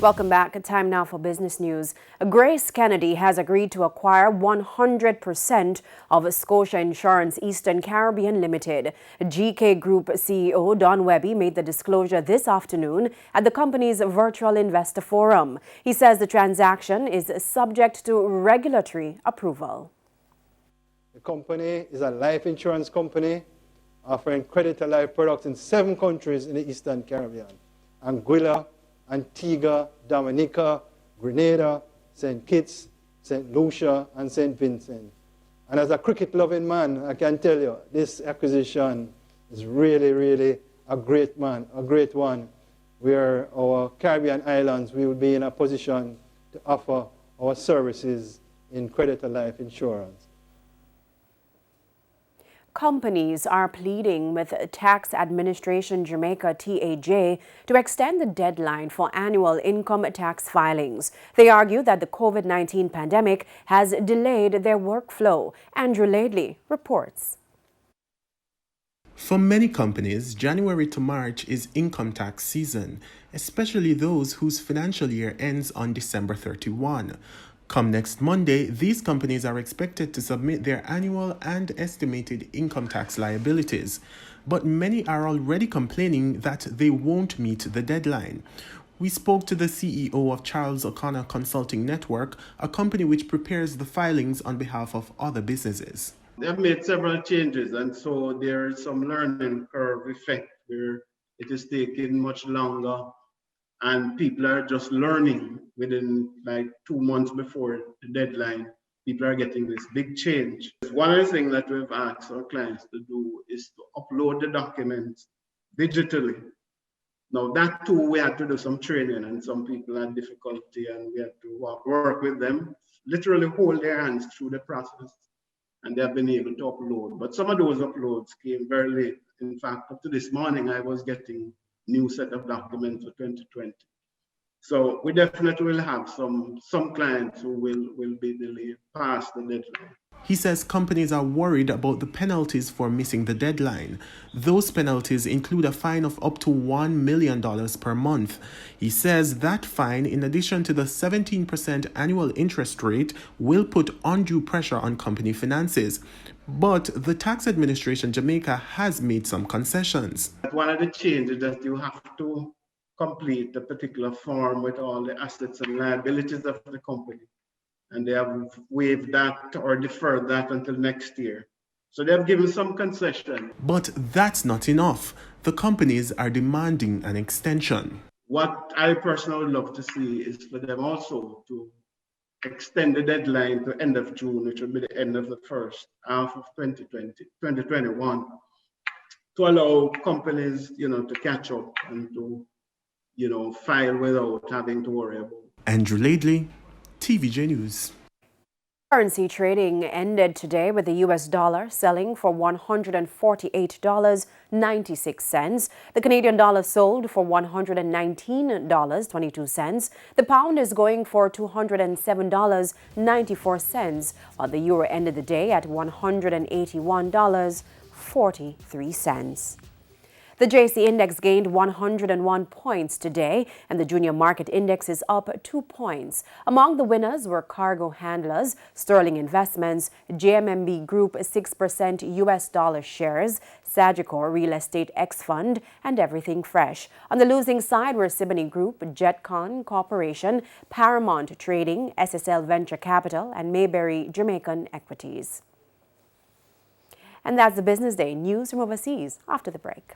Welcome back. Time now for business news. Grace Kennedy has agreed to acquire 100% of Scotia Insurance Eastern Caribbean Limited. GK Group CEO Don Webby made the disclosure this afternoon at the company's virtual investor forum. He says the transaction is subject to regulatory approval. The company is a life insurance company offering creditor life products in 7 countries in the Eastern Caribbean: Anguilla, Antigua, Dominica, Grenada, St. Kitts, St. Lucia, and St. Vincent. And as a cricket-loving man, I can tell you, this acquisition is really a great one, where our Caribbean islands, we will be in a position to offer our services in creditor life insurance. Companies are pleading with Tax Administration Jamaica TAJ to extend the deadline for annual income tax filings. They argue that the COVID-19 pandemic has delayed their workflow. Andrew Laidley reports. For many companies, January to March is income tax season, especially those whose financial year ends on December 31. Come next Monday, these companies are expected to submit their annual and estimated income tax liabilities. But many are already complaining that they won't meet the deadline. We spoke to the CEO of Charles O'Connor Consulting Network, a company which prepares the filings on behalf of other businesses. They have made several changes, and so there is some learning curve effect where it is taking much longer. And people are just learning within like 2 months before the deadline. People are getting this big change. One of the things that we've asked our clients to do is to upload the documents digitally. Now that too, we had to do some training, and some people had difficulty, and we had to work with them, literally hold their hands through the process, and they have been able to upload. But some of those uploads came very late. In fact, up to this morning, I was getting new set of documents for 2020. So we definitely will have some clients who will be delayed past the deadline. He says companies are worried about the penalties for missing the deadline. Those penalties include a fine of up to $1 million per month. He says that fine, in addition to the 17% annual interest rate, will put undue pressure on company finances. But the Tax Administration Jamaica has made some concessions. One of the changes that you have to complete a particular form with all the assets and liabilities of the company. And they have waived that or deferred that until next year. So they have given some concession. But that's not enough. The companies are demanding an extension. What I personally would love to see is for them also to extend the deadline to end of June, which will be the end of the first half of 2021, to allow companies, to catch up and to, file without having to worry about it. Andrew Laidley, TVJ News. Currency trading ended today with the US dollar selling for $148.96. The Canadian dollar sold for $119.22. The pound is going for $207.94, while the euro ended the day at $181.43. The JC Index gained 101 points today, and the Junior Market Index is up 2 points. Among the winners were Cargo Handlers, Sterling Investments, JMMB Group 6% US dollar shares, Sagicor Real Estate X Fund, and Everything Fresh. On the losing side were Siboney Group, Jetcon Corporation, Paramount Trading, SSL Venture Capital, and Mayberry Jamaican Equities. And that's the Business Day news from overseas after the break.